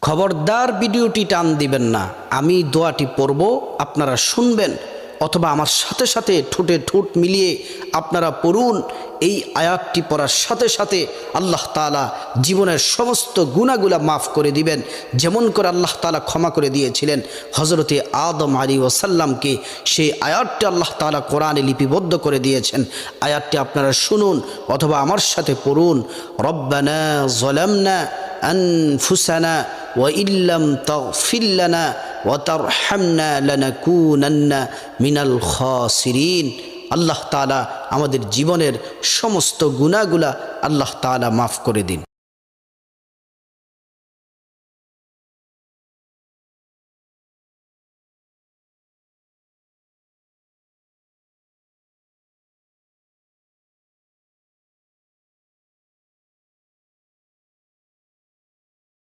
খবরদার ভিডিওটি টান দিবেন না। আমি দোয়াটি পড়ব, আপনারা শুনবেন, অথবা আমার সাথে সাথে ঠোঁটে ঠোঁট মিলিয়ে আপনারা পড়ুন। এই আয়াতটি পড়ার সাথে সাথে আল্লাহ তাআলা জীবনের সমস্ত গুনাহগুলা মাফ করে দিবেন, যেমন করে আল্লাহ তাআলা ক্ষমা করে দিয়েছিলেন হযরতে আদম আলাইহিস সালামকে। সেই আয়াতটি আল্লাহ তাআলা কোরআনে লিপিবদ্ধ করে দিয়েছেন। আয়াতটি আপনারা শুনুন অথবা আমার সাথে পড়ুন। রব্বানা যালামনা আনফুসানা ওয়া ইল্লাম তাগফির লানা ওয়া তারহামনা লানাকুনান্না মিনাল খাসিরিন। আল্লাহ তাআলা আমাদের জীবনের সমস্ত গুনাহগুলা আল্লাহ তাআলা মাফ করে দিন।